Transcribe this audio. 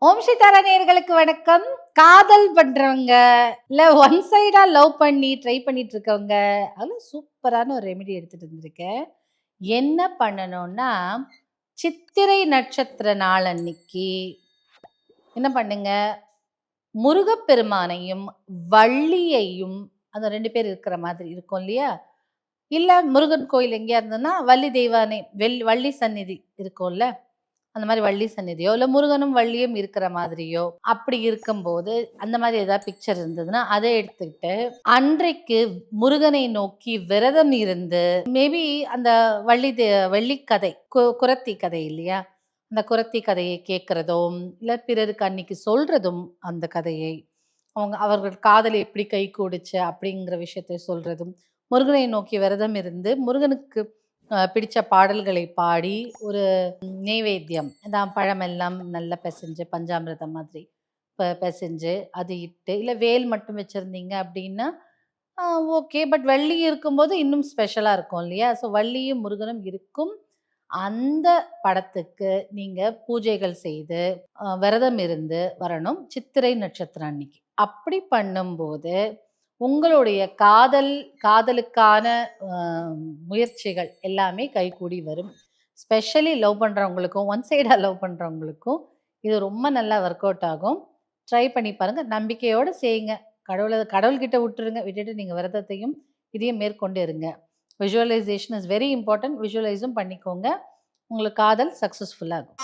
ஓம் சித்தாரா நேயர்களுக்கு வணக்கம். காதல் பண்றவங்க, இல்ல ஒன் சைடா லவ் பண்ணி ட்ரை பண்ணிட்டு இருக்கவங்க, அதெல்லாம் சூப்பரான ஒரு ரெமெடி எடுத்துட்டு வந்திருக்கேன். என்ன பண்ணணும்னா, சித்திரை நட்சத்திர நாள் அன்னைக்கு என்ன பண்ணுங்க, முருகப்பெருமானையும், வள்ளியையும் அந்த 2 பேர் இருக்கிற மாதிரி இருக்கும் இல்லையா? இல்ல முருகன் கோயில் எங்கேயா இருந்ததுன்னா, வள்ளி தெய்வானை வள்ளி சந்நிதி இருக்கும்ல. அந்த மாரி வள்ளி சந்நிதியோ, இல்ல முருகனும் வள்ளியும் இருக்கிற மாதிரியோ, அப்படி இருக்கும்போது, அந்த மாரி ஏதாவது பிக்சர் இருந்ததுன்னா, அத எடுத்துக்கிட்டு, அன்றைக்கு முருகனை நோக்கி விரதம் இருந்து, மேபி அந்த வள்ளி கதை, குறத்தி கதை இல்லையா? அந்த குறத்தி கதையை கேட்கிறதும், இல்ல பிறருக்கு அன்னைக்கு சொல்றதும் அந்த கதையை. அவர்கள் காதல் எப்படி கைகூடுச்சு அப்படிங்கிற விஷயத்தை சொல்றதும், முருகனை நோக்கி விரதம் இருந்து, முருகனுக்கு பிடிச்ச பாடல்களை பாடி, ஒரு நெய்வேத்தியம். அதான் பழமெல்லாம் நல்லா பெசஞ்சு, பஞ்சாமிர்தம் மாதிரி பெசஞ்சு, அது இட்டு, இல்ல வேல் மட்டும் வச்சிருந்தீங்க அப்டின்னா, ஆ ஓகே. பட் வள்ளி இருக்கும்போது இன்னும் ஸ்பெஷலா இருக்கும் இல்லையா? ஸோ வள்ளியும், முருகனும் இருக்கும். அந்த படத்துக்கு நீங்க பூஜைகள் செய்து, விரதம் இருந்து வரணும். சித்திரை நட்சத்திரம் அன்னைக்கு. அப்படி பண்ணும்போது, உங்களுடைய காதலுக்கான அ முயற்சிகள் எல்லாமே கைகூடி வரும். ஸ்பெஷலி லவ் பண்றவங்களுக்கும், ஒன் சைடா லவ் பண்றவங்களுக்கும் இது ரொம்ப நல்லா ஒர்க் அவுட் ஆகும். ட்ரை பண்ணி பாருங்க. நம்பிக்கையோட செய்யுங்க. கடவுள்கிட்ட விட்டுருங்க. விட்டுட்டு நீங்க விரதத்தையும், இதையும் மேற்கொண்டு இருங்க. Visualisation is very important. விசுவலைஸும் பண்ணிக்கோங்க. உங்களுக்கு காதல் சக்சஸ்ஃபுல்லா ஆகும்.